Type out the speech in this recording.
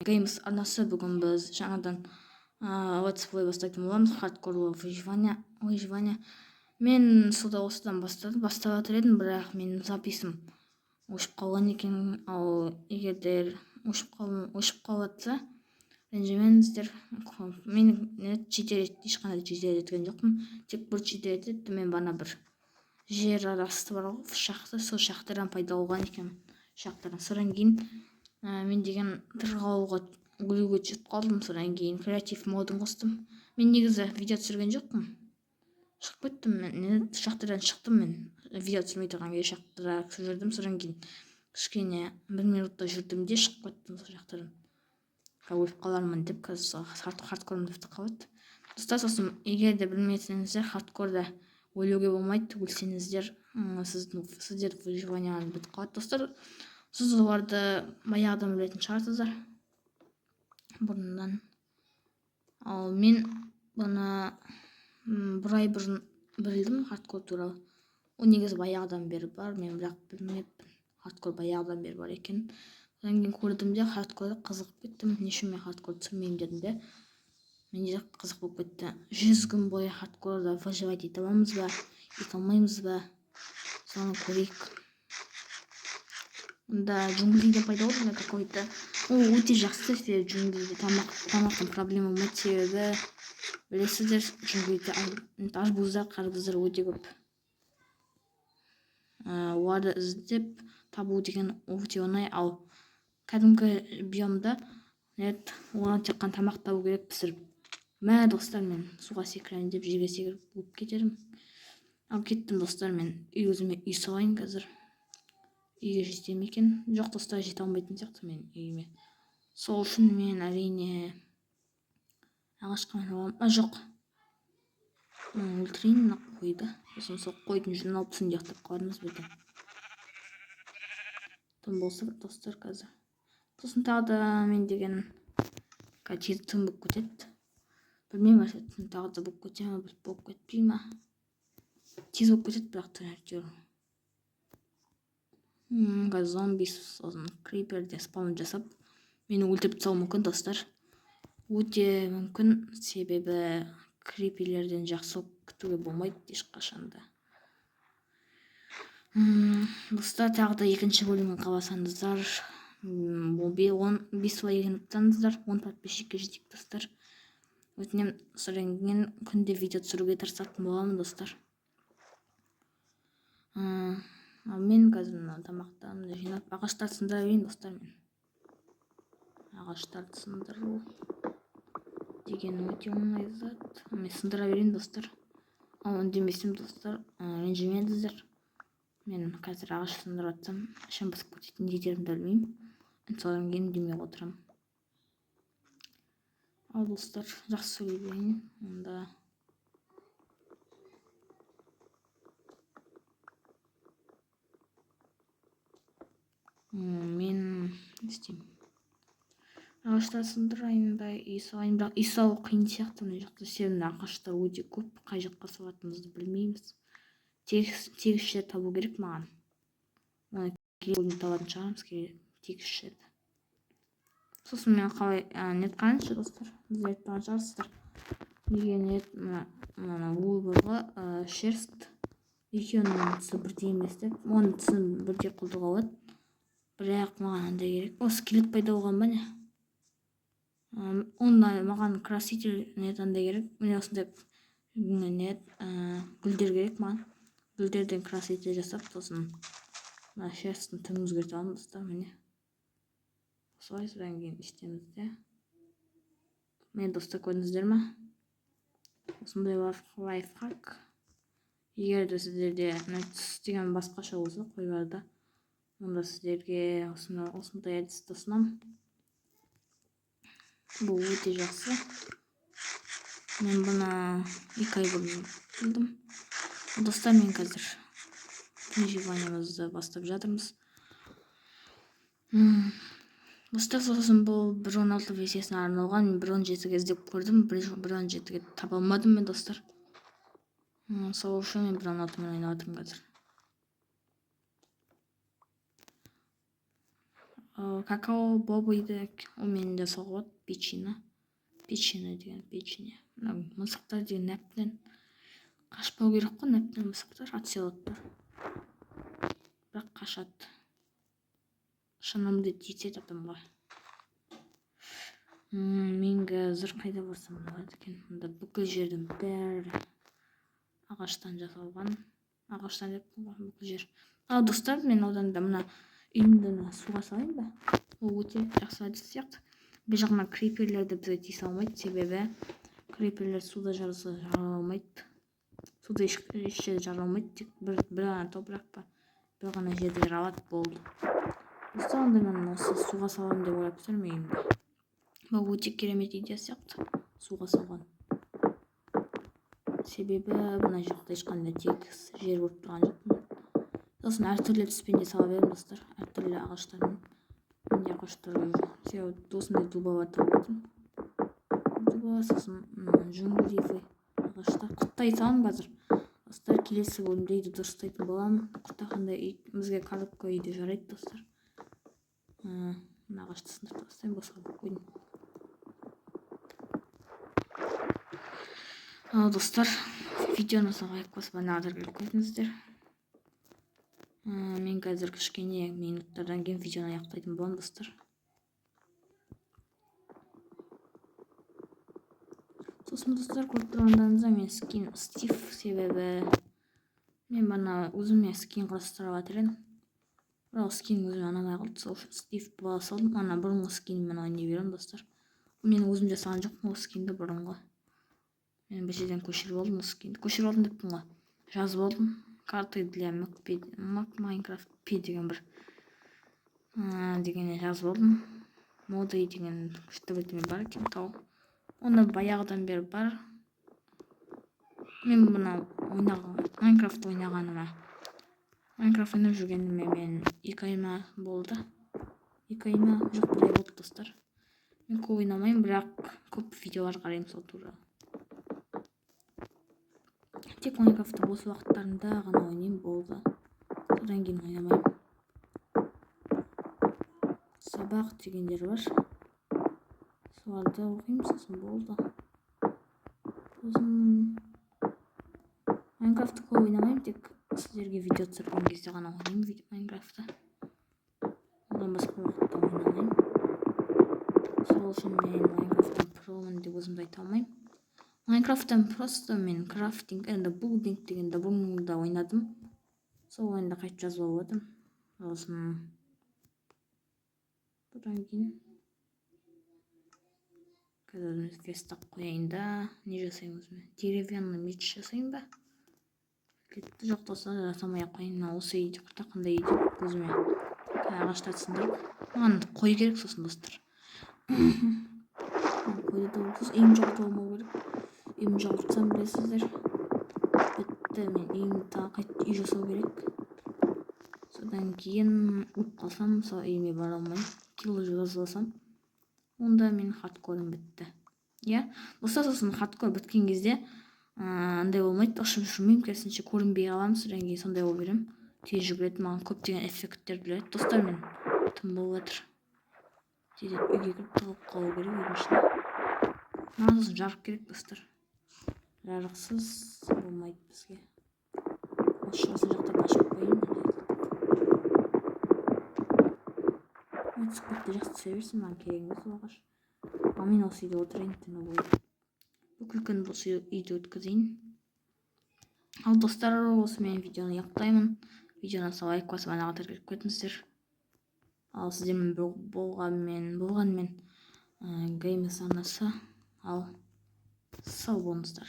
Games арнасы бүгін біз жаңадан Let's Play бастайтын боламыз. Хардкорлы выживание. Мен осыдан бастап жатыр едім, бірақ менің записым өшіп қалған екен. Ал егердер өшіп қалатса, ренжімеңіздер. Мен ешқандай читер еткен жоқпын. Тек бір читер етті. Мен бана бір жер арасы бар ғой, шақты, сол шақтардан пайда болған екен. Шақтардан содан кейін мен деген тырғауылға өлуге түсіп қалдым. Содан кейін креатив модын қостым. Мен негізі видео түсірген жоқпын. Шығып кеттім. Мен шақтардан шықтым. Мен видео түсірмей тұрған кезде шақтарда жүрдім. Содан кейін кішкене 1 минутта жүрдім де шығып кеттім сол шақтардан. Өліп қалармын деп, қазір хардкорым деп қалады. Достар, сосын егер де білмесеңіздер, хардкорда өлуге болмайды. Өлсеңіздер, сіздер выживаниеңіз бітіп қалады. Достар, сіз оларды баяғыдан білетін шығарсыздар бұрыннан. Ал мен бұны бір ай бұрын білдім хардкор туралы. Ол негізі баяғыдан бері бар, мен бірақ білмеппін. Хардкор баяғыдан бері бар екен. Содан кейін көрдім де хардкорды қызығып кеттім. Неше мен хардкор түсірмеймін дедім де. Менде қызық болып кетті. 100 күн бойы хардкорда выживать ете аламыз ба, ете алмаймыз ба, соны көрейік. Да, джунглиде пайда болды какой-то. Ол өте жақсы, себебі джунглиде тамақтың проблема болмайды, себебі білесіздер, джунглиде арбуздар, қарбыздар өте көп. Оларды іздеп табу деген өте оңай. Ал кәдімгі биомда оған тек қана тамақ табу керек, пісіріп. Мә, достар, мен суға секірейін деп жерге секіріп болып кетерім. Ал кеттім, достар, мен өзіме үй салайын қазір. Үйге жетем екен. Жоқ, достар, жете алмайтын сияқты мен үйіме. Сол үшін мен әрине ағашқа аламын. Жоқ. Өлтірейін қойды. Сосын сол қойдың жүнін алып түсінде ақтап қалармыз бөтен. Тым болса, достар, қазір. Сосын тағы да мен деген тез тым болып кетеді. Білмеймін, тағы да болып кете ме, болып кетпей ма. Тез болып кетеді, бірақ түнертер. Зомби, сосын криперде спаун жасап мені өлтіріп тастауы мүмкін, достар. Өте мүмкін, себебі криперлерден жақсы күтуге болмайды ешқашанда. Достар, тағы да екінші бөлімге қаласаңыздар, 5 лайк ұтсаңыздар, 10 подписчикке жетейік, достар. Өтінем, содан кейін күнде видео түсіруге тырысатын боламын, достар. Ал мен қазір тамақтарымды жинап ағаштарды сындыра берейін, достар. Мен ағаштарды сындыру деген өте оңай зат. Мен сындыра берейін, достар. Ал үндемесем, достар, ренжімеңіздер. Мен қазір ағаш сындырып жатсам, ішім пысып кететін жетерімді білмеймін. Содан кейін үндемей отырамын. Ал, достар, жақсы сөйлей берейін. Онда мен істеймін. Ағаштар сындырайын ба, үй салайын, бірақ үй салу қиын сияқты мына жақта, себебі ағаштар өте көп, қай жаққа салатынымызды білмейміз. Тегіс жер табу керек маған. Оны келесі табатын шығармыз, тегіс жерді. Сосын мен қалай нет қаншы, достар, сіздер айтпаған шығарсыздар. Неге нет мына вулбарға шерст екеуінің түсі бірдей емес деп, оның түсін бірдей қолдауға болады. Бірақ маған андай керек. О, скелет пайда болған ба не? Онда маған краситель андай керек. Мен осындай гүлдер керек маған. Гүлдерден краситель жасап, сосын шерстің түрін өзгерте аламын, достар, міне. Солай, содан кейін істейміз де. Мен, достар, көрдіңіздер ме? Осындай лайфхак. Егер де сіздерде деген басқаша болса, қойбарда. Онда сіздерге осындай әдісті ұсынамын. Бұл өте жақсы. Мен бұны 2 ай бұрын білдім. Достар, мен қазір выживаниемізді бастап жатырмыз. Достар, сосын бұл 1.16 версиясына арналған. Мен 1.17-ге іздеп көрдім. 1.17-ге таба алмадым мен, достар. Сол үшін мен 1.16-мен ойнап жатырмын қазір. какао бобыйды ол менен жасауға болады. Печено деген печенье. Мына мысықтар деген нәптен қашпау керек қой, нәптен мысықтар оцелоттар. Бірақ қашады. Шынымды тисе тапам ғой. Мен қазір қайда барсам болады екен? Мұнда бүкіл жердің бәрі ағаштан жасалған. Ағаштан деппін ғой, бүкіл жер. Ал достар, мен одан да мына үйімді суға салайын ба? Ол өте жақсы әдіс сияқты. Бұл жағынан криперлерді бізге тиісе алмайды, себебі криперлер суда жарылса жараламайды. Суда еш жерде жараламайды, тек бір ғана топырақ па, бір ғана жерде жаралады, болды. Достар, онда мен осы суға саламын деп ойлап тұрмын үйімді. Бұл өте керемет идея сияқты, суға салған. Себебі мына жақта ешқандай тегіс жер болып тұрған жоқпын. Сосын әртүрлі түспен де сала беремін достар, әртүрлі ағаштармен. Менде ағаштар сеу осындай дубова табатын. Дуба, сосын джунглифы ағаштар. Құттай салам қазір. Достар, келесі бөлімде үйді дұрыстайтын боламын. Құтта қандай үй, бізге коробка үйде жарайды достар. Мына ағашты сындырып тастаймын, босқа қойдым. Достар, видеоны лайк басып ағадар келіп қойдыңыздар. Мен қазір кішкене минуттардан кейін видеоны аяқтайтын боламын достар. Сосын достар, көріп тұрғандарыңызда мен скин Стив, себебі мен бана өзіме скин құрастырып жатырмын. Бірақ скин өзіме ұнамай қалды, сол үшін Стив бола салдым. Ана бұрынғы скиніммен ойнай беремін достар. Мен өзім жасаған жоқпын ол скинді, бұрынғы. Мен бір жерден көшіріп алдым скинді. Көшіріп алдым деппін ғой. Жазып алдым. Карты для Майнкрафт P деген бір дегенде жазып алдым. Моды деген күшті бітіме бар екен тау. Оны баяғыдан бері бар. Мен бұны Майнкрафт ойнағаныма. Майнкрафт ойнап жүргеніме мен 2 айма болды. 2 айма жоқ бірай болды достар. Мен көп ойнамаймын, бірақ көп видеолар қараймын сол туралы. Тек Майнкрафтты бос уақыттарында ғана ойнаймын, болды. Содан кейін ойнамаймын. Сабақ дегендер бар. Соларды оқимын, сосын болды. Сосын Майнкрафтты көп ойнамаймын, тек сіздерге видео түсірген кезде ғана ойнаймын Майнкрафтты. Одан басқа уақытта ойнамаймын. Сол үшін мен Майнкрафттан промын деп өзімді айта алмаймын. Майнкрафттан просто мен крафтинг, булдинг деген бұрында ойнадым. Сол ойында қайтып жазып алып едім. Сосын бұдан кейін қазір фестақ қояйын да, не жасаймын өзіме? Деревянный меч жасайын ба? Кетті, жоқ достар, жасамай-ақ қояйын. Осы үйде құтта қандай үйде өзіме ағаштар сындырып. Маған қой керек сосын достар. Қойды да сосын үйім жоғалтып алмау керек. Үйім жоғалтсам білесіздер. Бітті, мен үйімді тағы қайтып үй жасау керек. Содан кейін ұлып қалсам, сол үйіме бара алмай, кило жазып алсам, онда мен хардкорым бітті. Иә, достар, сосын хардкор біткен кезде андай болмайды, ұшып жүрмеймін, керісінше көрінбей қаламын, содан кейін сондай болып беремін. Тез жүгіреді, маған көптеген эффекттер береді. Достар, мен тым болып жатыр. Тездетіп үйге кіріп тығылып қалу керек үйдің ішіне. Маған сосын жарық керек достар. Жарықсыз болмайды бізге. Осы жақтарды ашып қойайын. Спортты жақсы түсе берсін, маған керек емес ол ағаш. Мен осы үйде отырайын түні бойы. Бүкіл күн осы үйде өткізейін. Ал достар, осы мен видеоны аяқтаймын. Видеоны лайк басып ағадар келіп кетіңіздер. Ал сіздермен болғанмен геймес анасы. Ал сау болыңыздар.